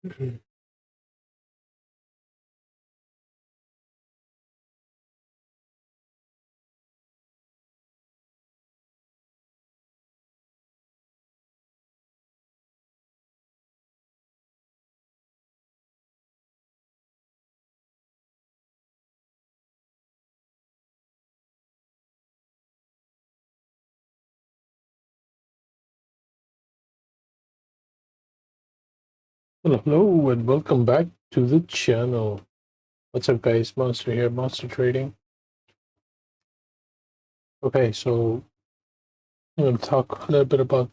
Mhm. Hello, and welcome back to the channel. What's up, guys? Monster here, Monster Trading. Okay, so I'm going to talk a little bit about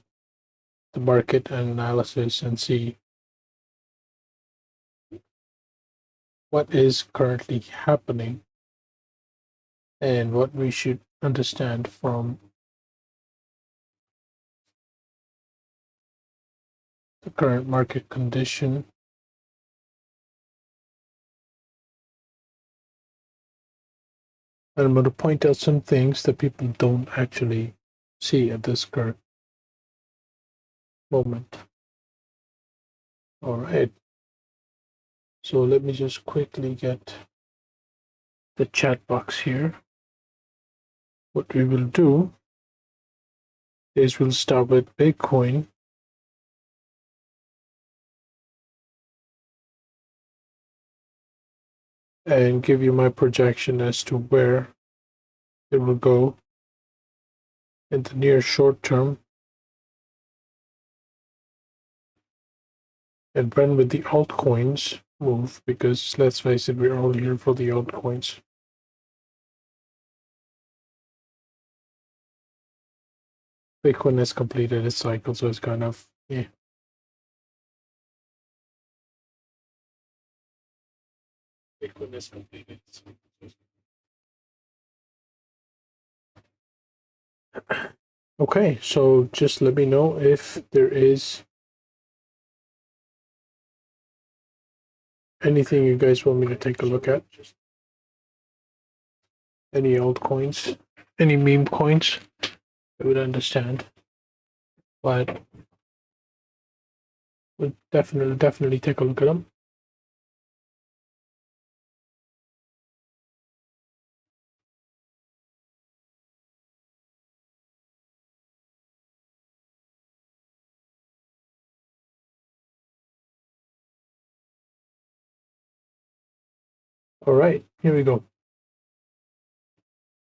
the market and analysis and see what is currently happening and what we should understand from the current market condition. And I'm going to point out some things that people don't actually see at this current moment. All right. So let me just quickly get the chat box here. What we will do is we'll start with Bitcoin. And give you my projection as to where it will go in the near short term, and run with the altcoins move, because let's face it, we're all here for the altcoins. Bitcoin has completed its cycle, so it's kind of, yeah. Bitcoin has completed its cycle. Okay, so just let me know if there is anything you guys want me to take a look at. Any altcoins, any meme coins, I would understand. But we'll definitely take a look at them. All right, here we go.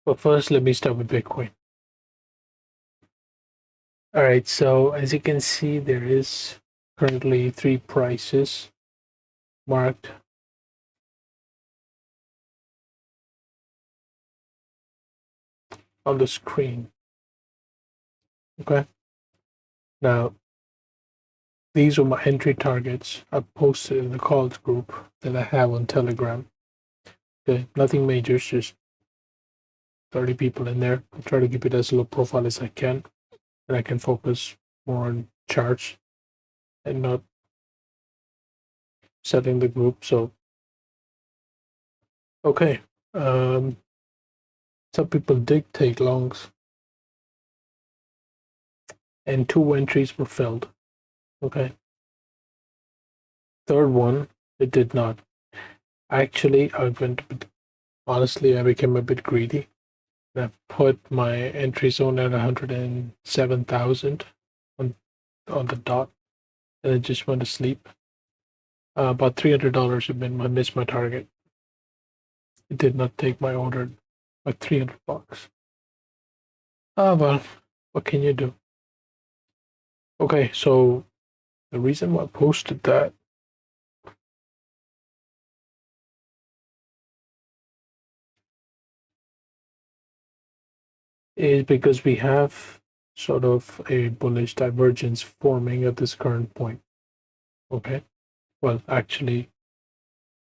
But first, let me start with Bitcoin. All right, so as you can see, there is currently 3 prices marked on the screen. Okay, now these are my entry targets. I posted in the calls group that I have on Telegram. Okay, nothing major, just 30 people in there. I'll try to keep it as low profile as I can, and I can focus more on charts and not setting the group. So, okay, some people did take longs, and 2 entries were filled. Okay, third one, it did not. Actually, honestly, I became a bit greedy. I put my entry zone at 107,000 on the dot, and I just went to sleep. About $300 I missed my target. It did not take my order by $300. Ah, well, what can you do? Okay, so the reason why I posted that is because we have sort of a bullish divergence forming at this current point. Okay, well, actually,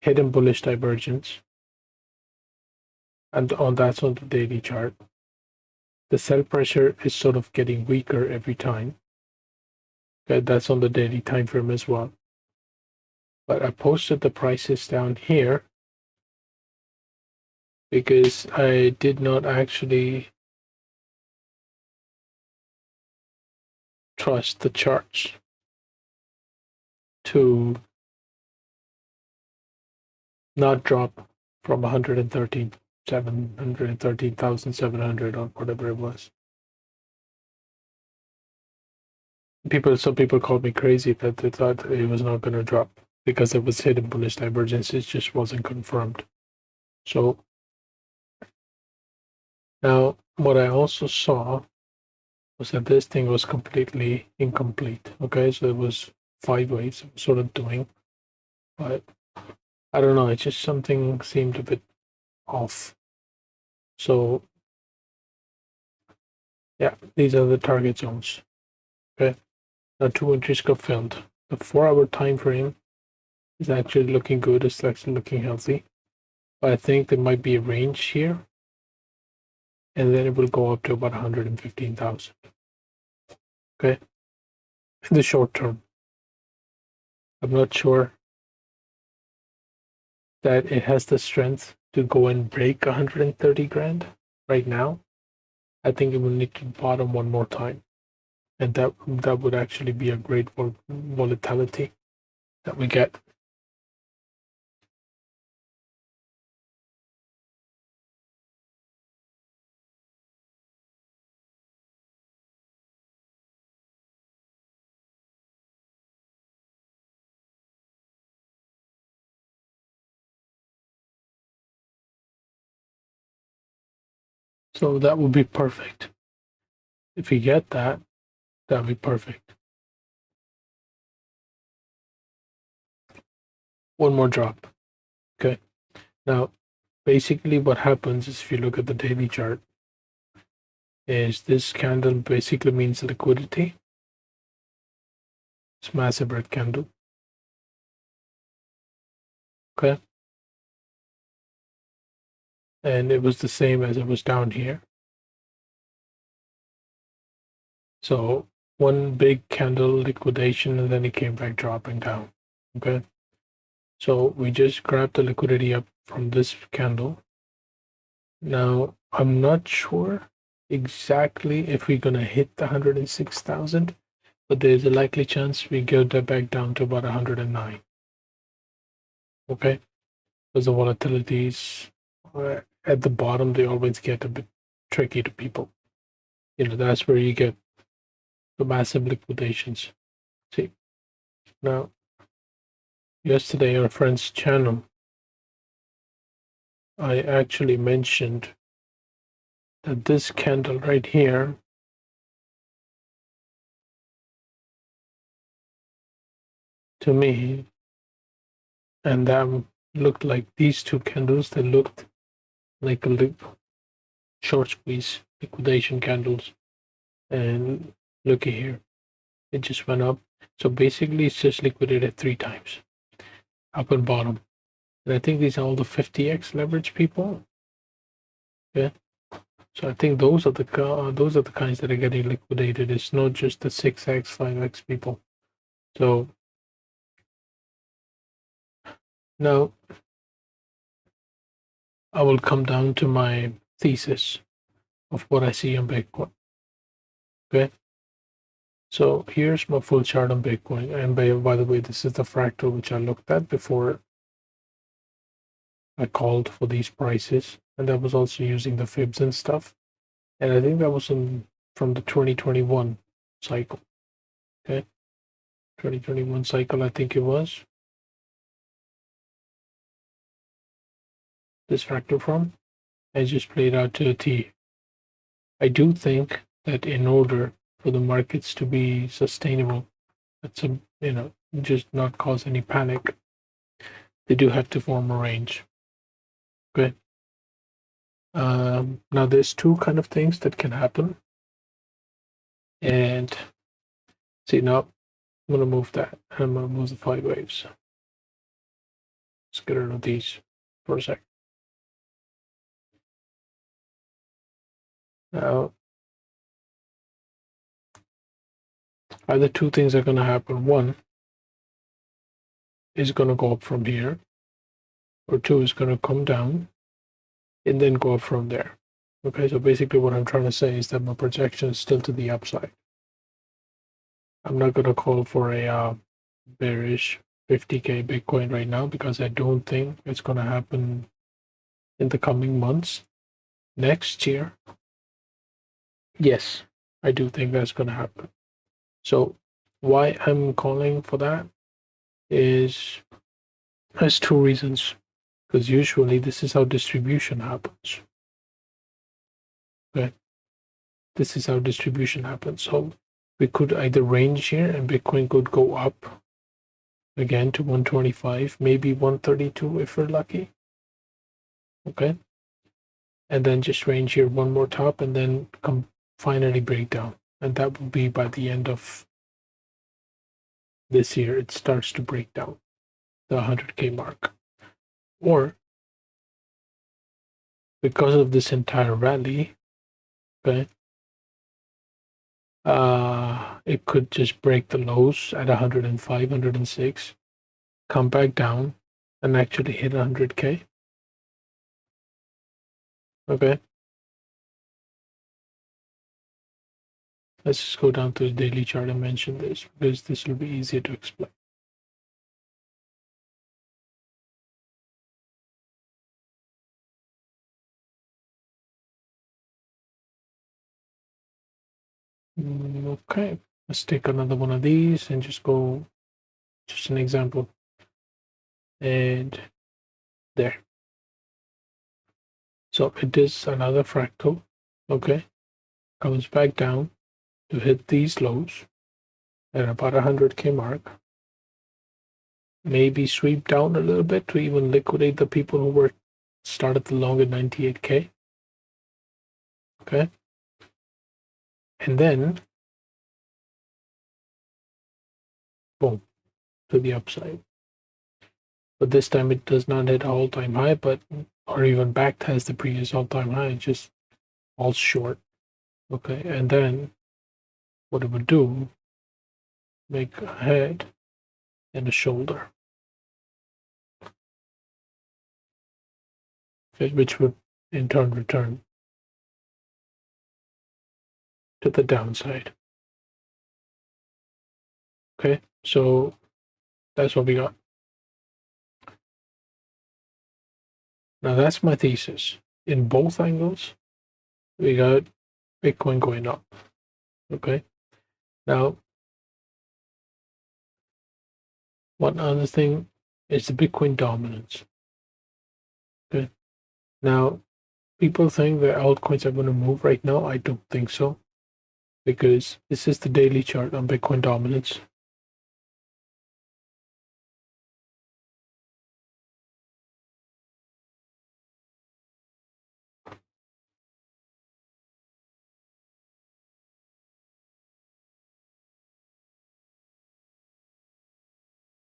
hidden bullish divergence, and that's on the daily chart. The sell pressure is sort of getting weaker every time. Okay, that's on the daily time frame as well. But I posted the prices down here because I did not actually trust the charts to not drop from 113,700 or whatever it was. Some people called me crazy that they thought it was not going to drop because it was hidden bullish divergence. It just wasn't confirmed. So now what I also saw was that this thing was completely incomplete. Okay, so it was 5 waves sort of doing, but I don't know, it's just something seemed a bit off. So yeah, these are the target zones. Okay, now 2 entries confirmed. The 4-hour time frame is actually looking good. It's actually looking healthy. But I think there might be a range here, and then it will go up to about 115,000. Okay, in the short term, I'm not sure that it has the strength to go and break 130 grand right now. I think it will need to bottom one more time, and that would actually be a great volatility that we get. So that would be perfect. If we get that, that'd be perfect. One more drop. Okay. Now, basically what happens is, if you look at the daily chart, is this candle basically means liquidity. It's massive red candle. Okay. And it was the same as it was down here. So one big candle liquidation, and then it came back dropping down. Okay. So we just grabbed the liquidity up from this candle. Now, I'm not sure exactly if we're going to hit the 106,000, but there's a likely chance we go back down to about 109. Okay. Because the volatilities at the bottom, they always get a bit tricky to people. That's where you get the massive liquidations. See, now, yesterday on a friend's channel, I actually mentioned that this candle right here to me, and that looked like these two candles, they looked like a short squeeze liquidation candles. And look here, it just went up. So basically it's just liquidated 3 times, up and bottom. And I think these are all the 50x leverage people. Yeah. So I think those are the kinds that are getting liquidated. It's not just the 6x, 5x people. So now I will come down to my thesis of what I see on Bitcoin. Okay. So here's my full chart on Bitcoin. And by the way, this is the fractal which I looked at before I called for these prices. And that was also using the fibs and stuff. And I think that was from the 2021 cycle. Okay. 2021 cycle, I think it was. This fractal from. I just played out to a T. I do think that in order for the markets to be sustainable, that's just not cause any panic, they do have to form a range. Okay. Now there's 2 kind of things that can happen. And see, now I'm gonna move that. I'm gonna move the 5 waves. Let's get rid of these for a sec. Now, either 2 things are gonna happen. 1 is gonna go up from here, or 2 is gonna come down and then go up from there. Okay, so basically what I'm trying to say is that my projection is still to the upside. I'm not gonna call for a bearish 50K Bitcoin right now because I don't think it's going to happen in the coming months. Next year, yes, I do think that's going to happen. So why I'm calling for that is there's two reasons. Because usually this is how distribution happens. Okay, this is how distribution happens. So we could either range here and Bitcoin could go up again to 125, maybe 132 if we're lucky. Okay, and then just range here one more top and then come finally break down, and that will be by the end of this year. It starts to break down the 100K mark, or because of this entire rally, okay, it could just break the lows at 105, 106, come back down, and actually hit 100K. Okay. Let's just go down to the daily chart and mention this because this will be easier to explain. Okay, let's take another one of these and just go, just an example. And there. So it is another fractal, okay, comes back down to hit these lows at about 100K mark, maybe sweep down a little bit to even liquidate the people who were started the long at 98K, okay, and then boom, to the upside. But this time it does not hit all-time high, but or even back test the previous all-time high, it just falls short. Okay, and then what it would do, make a head and a shoulder. Okay, which would in turn return to the downside. Okay, so that's what we got. Now that's my thesis. In both angles, we got Bitcoin going up. Okay, now one other thing is the Bitcoin dominance. Okay, now people think that altcoins are going to move right now. I don't think so, because this is the daily chart on Bitcoin dominance.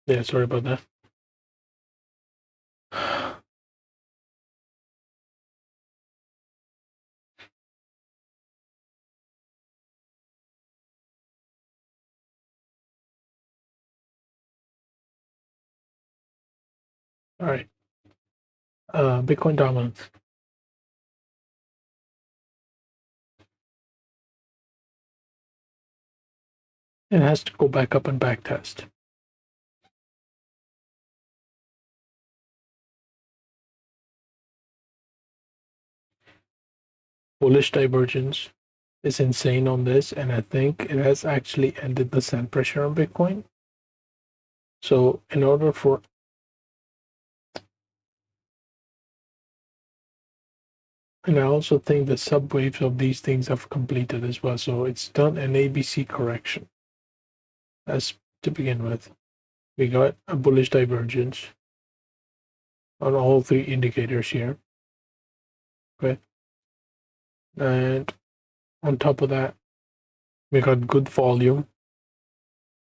Yeah, sorry about that. All right. Bitcoin dominance. It has to go back up and back test. Bullish divergence is insane on this, and I think it has actually ended the sell pressure on Bitcoin. So in order for and I also think the subwaves of these things have completed as well. So it's done an ABC correction. As to begin with, we got a bullish divergence on all three indicators here. Okay. And on top of that, we got good volume.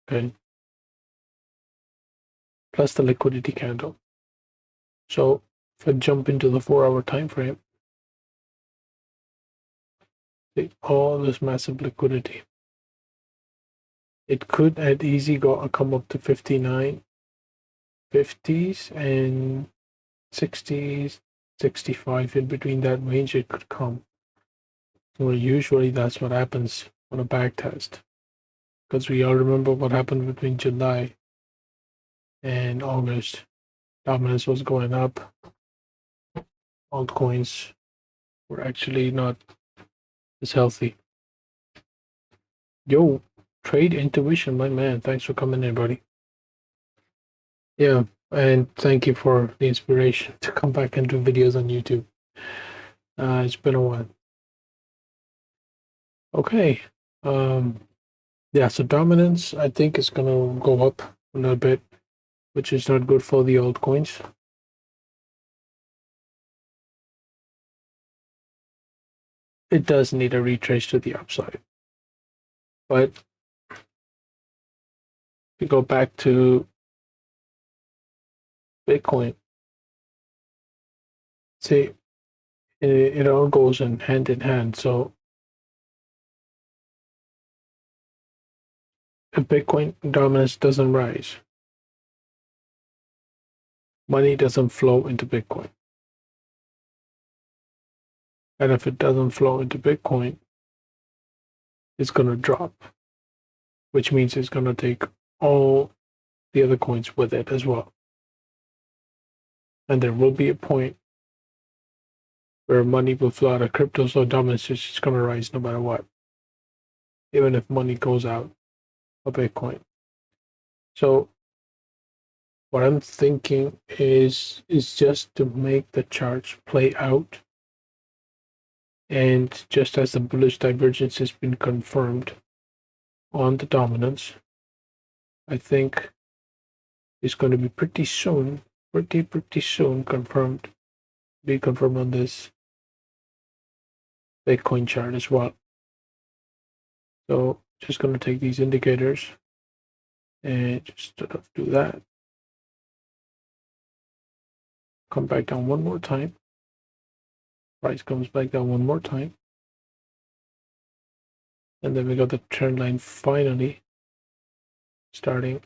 Okay. Plus the liquidity candle. So if I jump into the 4-hour time frame, see all this massive liquidity. It could at easy come up to 59, 50s and 60s, 65, in between that range it could come. Well, usually that's what happens on a back test, because we all remember what happened between July and August, dominance was going up. Altcoins were actually not as healthy. Yo, Trade Intuition, my man. Thanks for coming in, buddy. Yeah, and thank you for the inspiration to come back and do videos on YouTube. It's been a while. Okay. Yeah, so dominance, I think, is going to go up a little bit, which is not good for the altcoins. It does need a retrace to the upside. But to go back to Bitcoin, see, it all goes in hand. So if Bitcoin dominance doesn't rise, money doesn't flow into Bitcoin. And if it doesn't flow into Bitcoin, it's going to drop, which means it's going to take all the other coins with it as well. And there will be a point where money will flow out of crypto, so dominance is just going to rise no matter what, even if money goes out of Bitcoin. So what I'm thinking is just to make the charts play out. And just as the bullish divergence has been confirmed on the dominance, I think it's going to be pretty soon confirmed, be confirmed on this Bitcoin chart as well. So just going to take these indicators and just sort of do that. Come back down one more time. Price comes back down one more time. And then we got the trend line finally starting,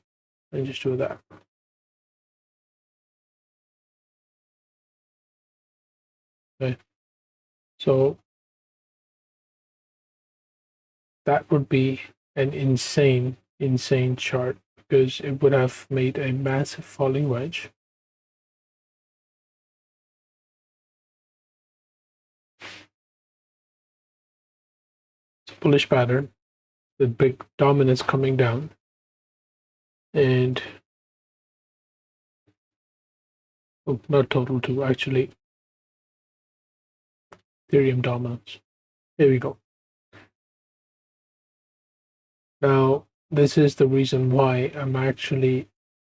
and just do that. Okay. So that would be an insane chart, because it would have made a massive falling wedge. It's a bullish pattern with big dominance coming down, and not total two, actually Ethereum dominance. There we go. Now this is the reason why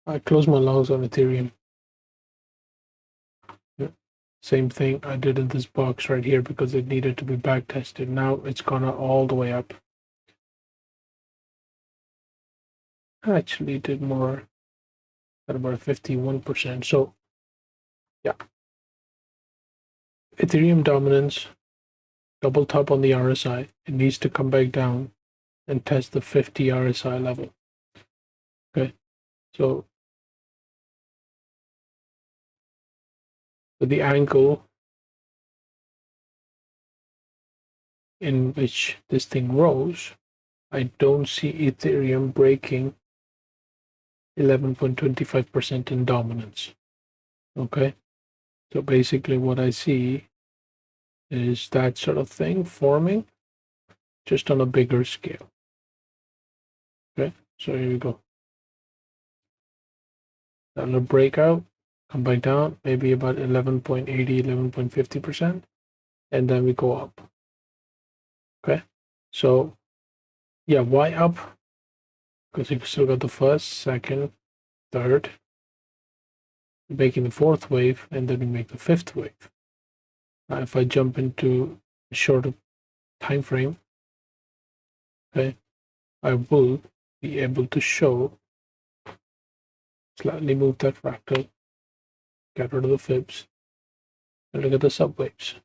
I close my longs on Ethereum. Same thing I did in this box right here, because it needed to be back tested. Now it's gone all the way up. I actually did more at about 51%. So yeah, Ethereum dominance, double top on the RSI. It needs to come back down and test the 50 RSI level. Okay, so with the angle in which this thing rose, I don't see Ethereum breaking 11.25% in dominance. Okay, so basically what I see is that sort of thing forming, just on a bigger scale. Okay, so here we go. That'll break out, come back down, maybe about 11.80, 11.50%, and then we go up. Okay, so yeah, why up? Because you've still got the first, second, third, you're making the fourth wave, and then we make the fifth wave. If I jump into a shorter time frame, okay, I will be able to show, slightly move that fractal, get rid of the fibs, and look at the subwaves.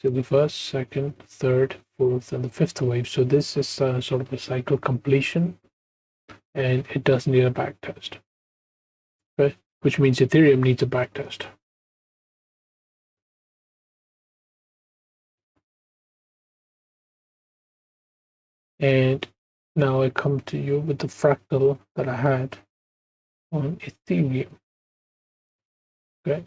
So the first, second, third, fourth, and the fifth wave. So this is sort of a cycle completion, and it does need a back test. Okay, which means Ethereum needs a back test. And now I come to you with the fractal that I had on Ethereum. Okay.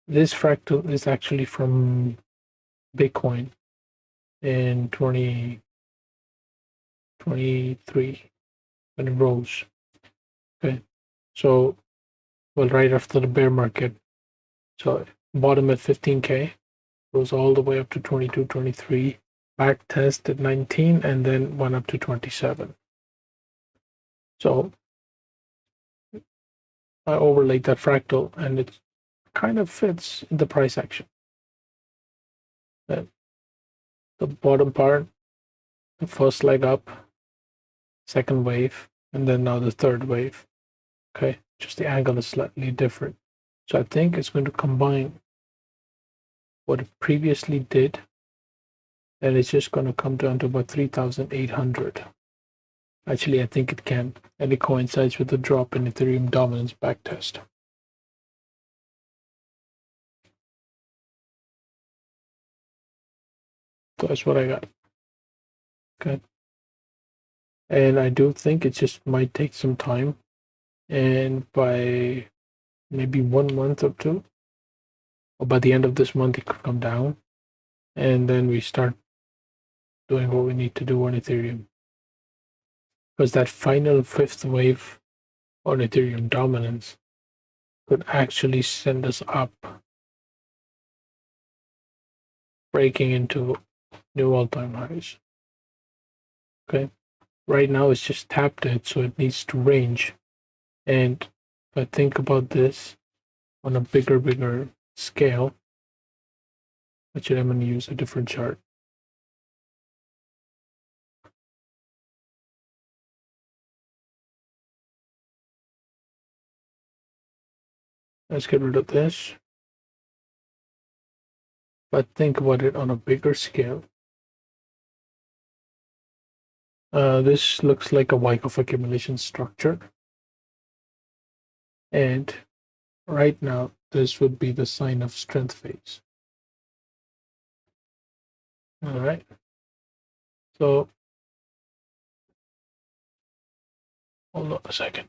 This fractal is actually from Bitcoin in 2023 when it rose. Okay. So, well, right after the bear market. So, bottom at 15K, goes all the way up to 22, 23, back test at 19, and then went up to 27. So, I overlaid that fractal, and it kind of fits the price action. The bottom part, the first leg up, second wave, and then now the third wave. Okay, just the angle is slightly different. So I think it's going to combine what it previously did, and it's just going to come down to about 3,800. Actually, I think it can, and it coincides with the drop in Ethereum dominance backtest. So that's what I got. Okay. And I do think it just might take some time, and by maybe 1 month or two, or by the end of this month, it could come down, and then we start doing what we need to do on Ethereum. Because that final fifth wave on Ethereum dominance could actually send us up, breaking into new all-time highs. Okay. Right now it's just tapped it, so it needs to range. And if I think about this on a bigger scale, actually I'm going to use a different chart. Let's get rid of this. But think about it on a bigger scale. This looks like a Wyckoff accumulation structure. And right now, this would be the sign of strength phase. All right. So, hold on a second.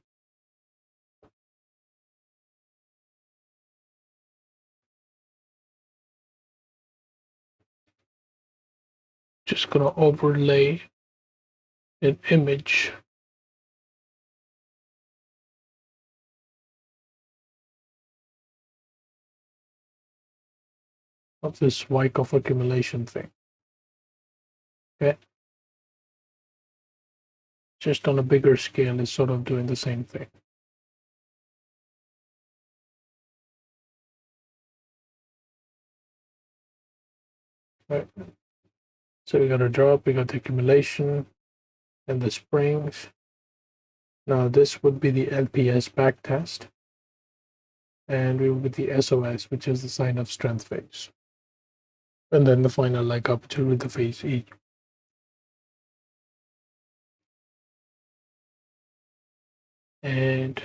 Just gonna overlay an image of this Wyckoff accumulation thing. Okay. Just on a bigger scale, it's sort of doing the same thing. Right. So we got a drop, we got the accumulation and the springs. Now this would be the LPS backtest, and we will be the SOS, which is the sign of strength phase. And then the final leg up to the phase E. And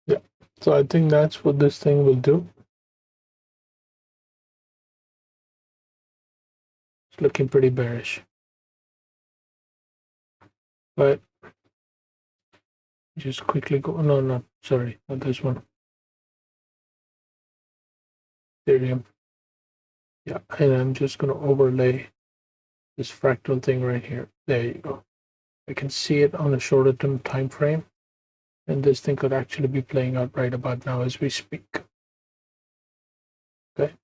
yeah, so I think that's what this thing will do. It's looking pretty bearish. But just quickly go, no, sorry, not this one. Ethereum. Yeah, and I'm just going to overlay this fractal thing right here. There you go. I can see it on a shorter term time frame, and this thing could actually be playing out right about now as we speak. Okay.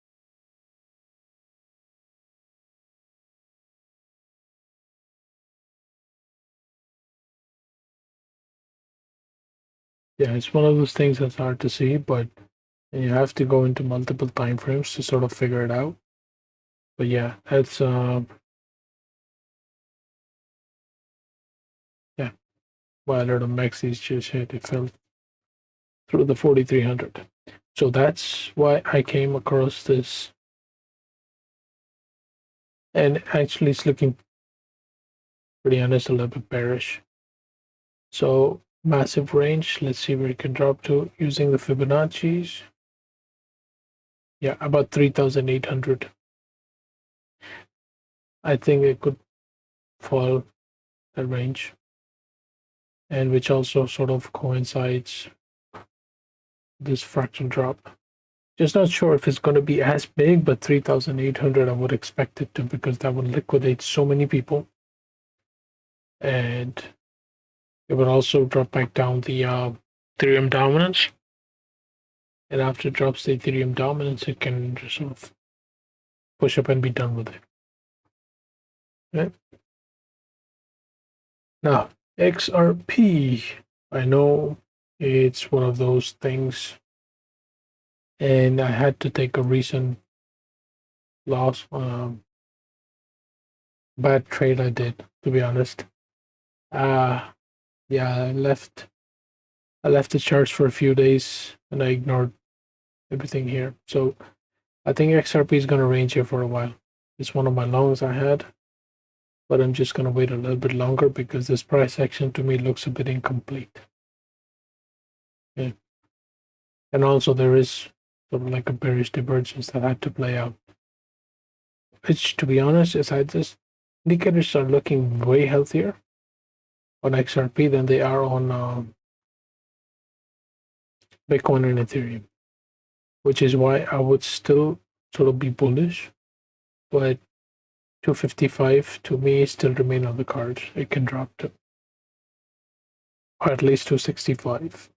Yeah, it's one of those things that's hard to see, but you have to go into multiple time frames to sort of figure it out. But yeah, that's yeah. while the maxis just hit, it fell through the 4,300. So that's why I came across this. And actually, it's looking pretty honest, a little bit bearish. So massive range. Let's see where it can drop to using the Fibonacci's. Yeah, about 3,800. I think it could fall that range, and which also sort of coincides this fraction drop. Just not sure if it's going to be as big, but 3,800 I would expect it to, because that would liquidate so many people, and it would also drop back down the Ethereum dominance. And after it drops the Ethereum dominance, it can just sort of push up and be done with it. Right? Now, XRP, I know it's one of those things, and I had to take a recent loss, bad trade I did, to be honest. Yeah, I left the charts for a few days and I ignored everything here. So I think XRP is going to range here for a while. It's one of my longs I had, but I'm just going to wait a little bit longer because this price action to me looks a bit incomplete. Yeah. And also there is sort of like a bearish divergence that had to play out. Which, to be honest, is this indicators are looking way healthier on XRP than they are on Bitcoin and Ethereum, which is why I would still sort of be bullish, but 255 to me still remain on the cards. It can drop to, or at least 265.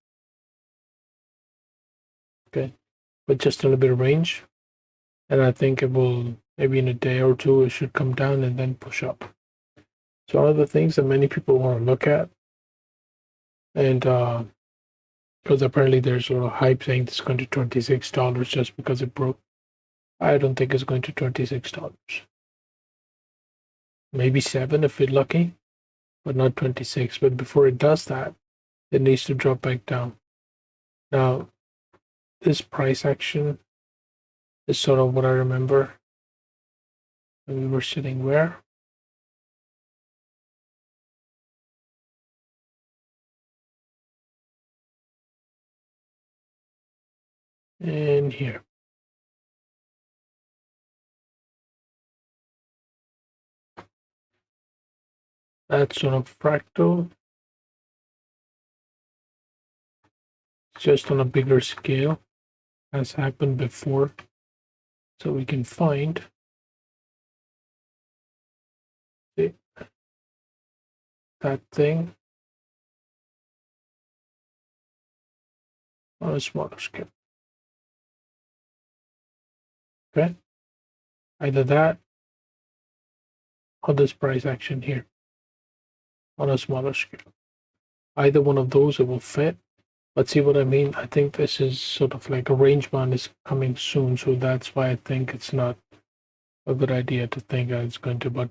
Okay, but just a little bit of range, and I think it will, maybe in a day or two, it should come down and then push up. So one of the things that many people want to look at, and because apparently there's sort of hype saying it's going to $26 just because it broke. I don't think it's going to $26. Maybe 7 if we're lucky, but not 26. But before it does that, it needs to drop back down. Now, this price action is sort of what I remember when we were sitting where? In here. That's sort of fractal. Just on a bigger scale, as happened before. So we can find that thing on a smaller scale. Okay, either that or this price action here on a smaller scale. Either one of those it will fit. But see what I mean? I think this is sort of like a range band is coming soon, so that's why I think it's not a good idea to think that it's going to about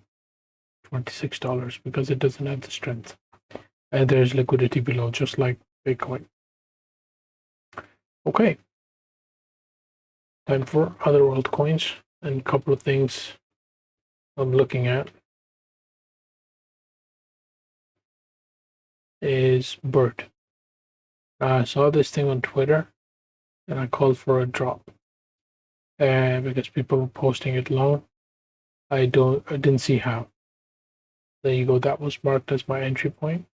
$26 because it doesn't have the strength. And there's liquidity below, just like Bitcoin. Okay. Time for other altcoins, and a couple of things I'm looking at is BERT. I saw this thing on Twitter and I called for a drop because people were posting it long. I didn't see how. There you go. That was marked as my entry point.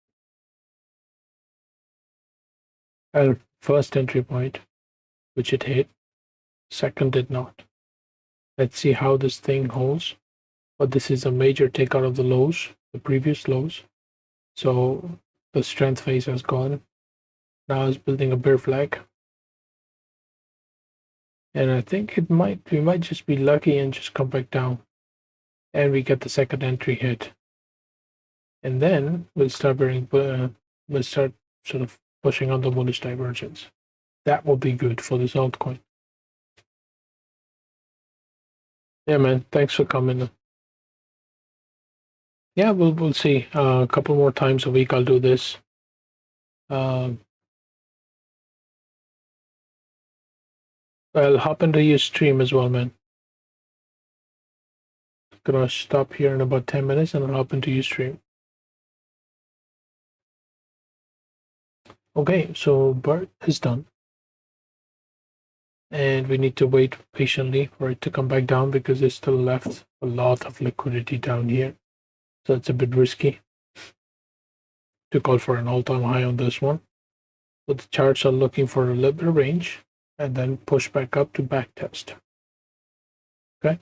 First entry point, which it hit. Second did not. Let's see how this thing holds. But this is a major takeout of the lows, the previous lows. So the strength phase has gone. Now it's building a bear flag. And I think we might just be lucky and just come back down. And we get the second entry hit. And then we'll start sort of pushing on the bullish divergence. That will be good for this altcoin. Yeah, man. Thanks for coming. Yeah, we'll see. A couple more times a week I'll do this. I'll hop into your stream as well, man. Gonna stop here in about 10 minutes and I'll hop into your stream. Okay, so BERT is done. And we need to wait patiently for it to come back down because it's still left a lot of liquidity down here. So it's a bit risky to call for an all-time high on this one. But the charts are looking for a little bit of range and then push back up to back test. Okay.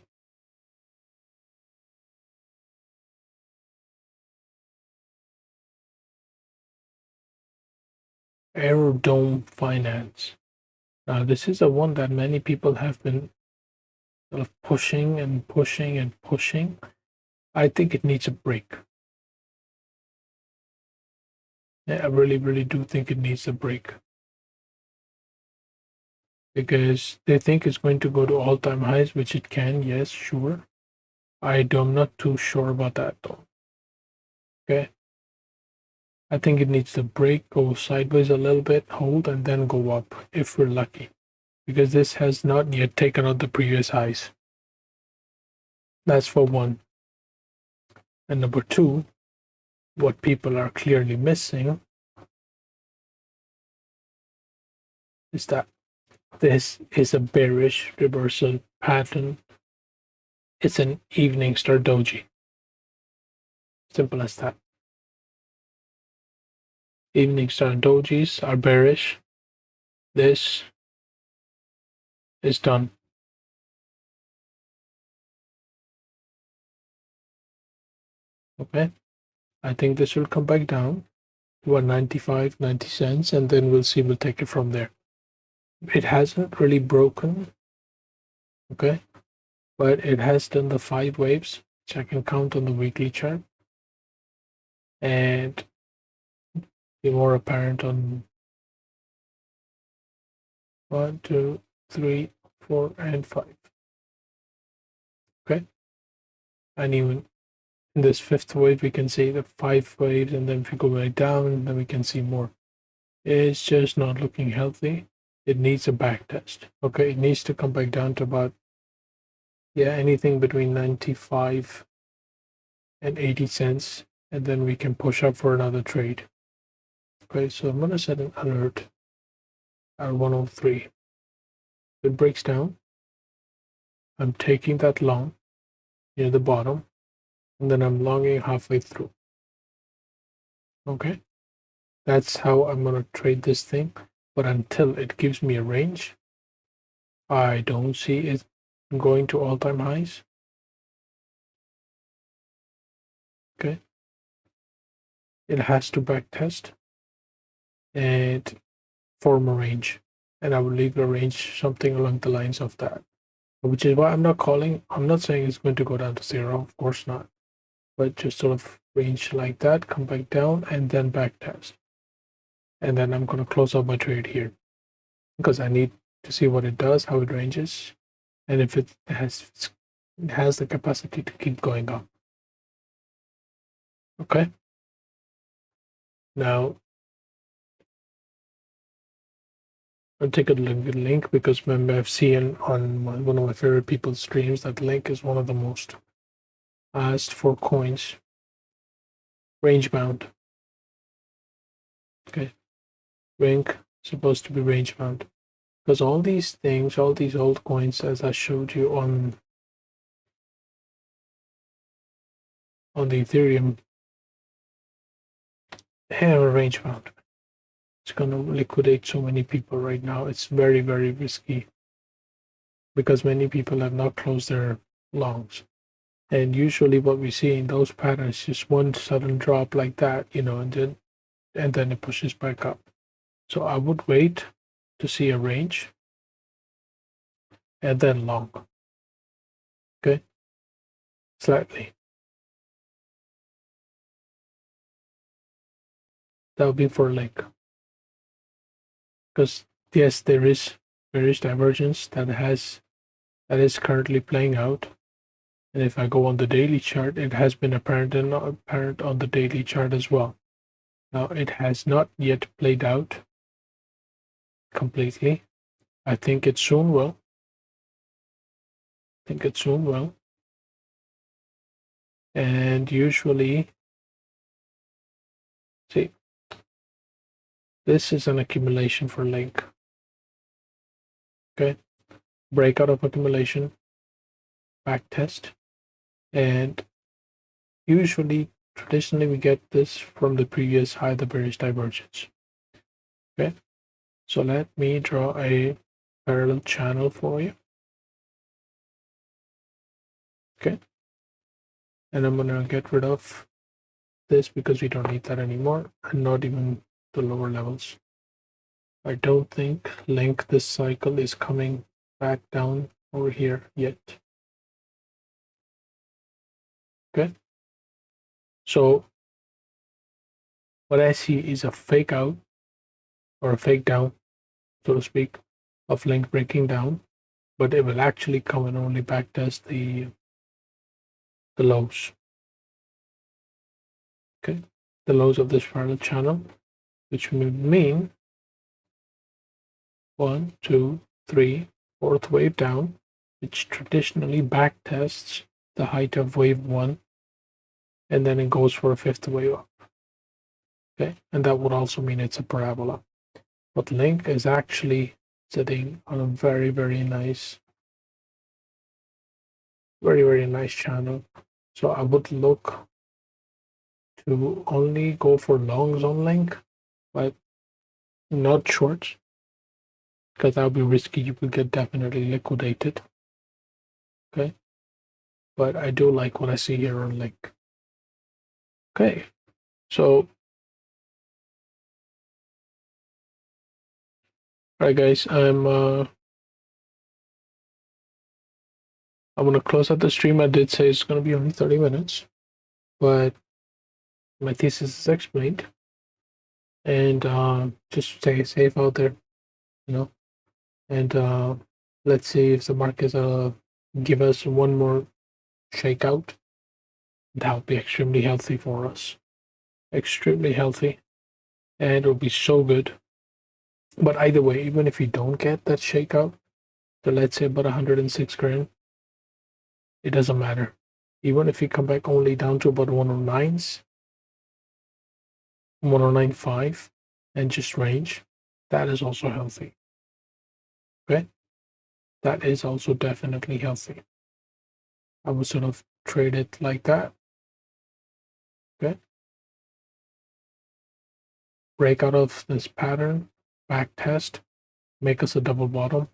Aerodome Finance. Now this is a one that many people have been sort of pushing and pushing and pushing. I think it needs a break. I really do think it needs a break. Because they think it's going to go to all-time highs, which it can, yes, sure. I'm not too sure about that though. Okay. I think it needs to break, go sideways a little bit, hold, and then go up if we're lucky. Because this has not yet taken out the previous highs. That's for one. And number two, what people are clearly missing is that this is a bearish reversal pattern. It's an evening star doji. Simple as that. Evening star dojis are bearish. This is done. Okay. I think this will come back down to about 95, 90 cents, and then we'll see, we'll take it from there. It hasn't really broken, okay, but it has done the 5 waves, which I can count on the weekly chart, and be more apparent on 1, 2, 3, 4, and 5. Okay, and even in this 5th wave, we can see the 5 waves, and then if we go back down, then we can see more. It's just not looking healthy. It needs a back test. Okay, it needs to come back down to about, yeah, anything between 95 and 80 cents, and then we can push up for another trade. Okay, so I'm going to set an alert at 103. If it breaks down, I'm taking that long near the bottom, and then I'm longing halfway through. Okay, that's how I'm going to trade this thing. But until it gives me a range, I don't see it going to all-time highs. Okay, it has to back test and form a range, and I will leave a range something along the lines of that, which is why I'm not saying it's going to go down to 0, of course not, but just sort of range like that, come back down, and then back test. And then I'm going to close out my trade here because I need to see what it does, how it ranges, and if it has the capacity to keep going up. Okay. Now, I'll take a look at link because remember I've seen on one of my favorite people's streams that link is one of the most asked for coins. Range bound. Okay. Link supposed to be range bound. Because all these things, all these altcoins, as I showed you on the Ethereum, they have a range bound. It's going to liquidate so many people right now. It's very risky because many people have not closed their longs. And usually what we see in those patterns is one sudden drop like that, and then it pushes back up. So I would wait to see a range and then long. Okay? Slightly. That would be for link. Because yes, there is bearish divergence that is currently playing out. And if I go on the daily chart, it has been apparent on the daily chart as well. Now it has not yet played out completely. I think it soon will. And usually, see, this is an accumulation for link. Okay, breakout of accumulation, back test, and usually, traditionally, we get this from the previous high, the bearish divergence. Okay, so let me draw a parallel channel for you. Okay, and I'm gonna get rid of this because we don't need that anymore, and not even the lower levels. I don't think link this cycle is coming back down over here yet. Okay, so what I see is a fake out or a fake down, so to speak, of link breaking down, but it will actually come and only backtest the lows. Okay, the lows of this parallel channel, which will mean 1, 2, 3, fourth wave down, which traditionally backtests the height of wave 1, and then it goes for a fifth wave up. Okay, and that would also mean it's a parabola. But link is actually sitting on a very, very nice channel. So I would look to only go for longs on link, but not shorts, because that would be risky. You could get definitely liquidated. Okay, but I do like what I see here on link. Okay, so all right, guys, I'm gonna close out the stream. I did say it's gonna be only 30 minutes, but my thesis is explained, and just stay safe out there, and let's see if the markets give us one more shakeout. That would be extremely healthy for us, extremely healthy, and it'll be so good. But either way, even if you don't get that shakeout, so let's say about 106 grand, it doesn't matter. Even if you come back only down to about 109s, 109.5, and just range, that is also healthy. Okay, that is also definitely healthy. I would sort of trade it like that. Okay, break out of this pattern, back test, make us a double bottom,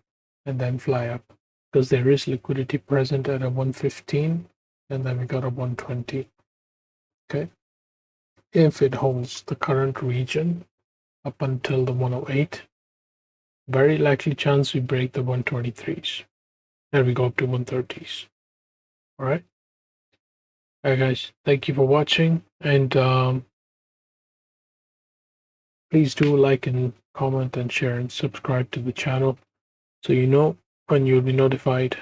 and then fly up, because there is liquidity present at a 115, and then we got a 120. Okay, if it holds the current region up until the 108, very likely chance we break the 123s and we go up to 130s. All right, guys, thank you for watching, and please do like and comment and share and subscribe to the channel, so you know when you'll be notified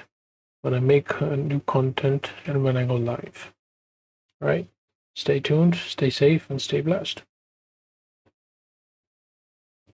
when I make new content and when I go live. All right, stay tuned, stay safe, and stay blessed.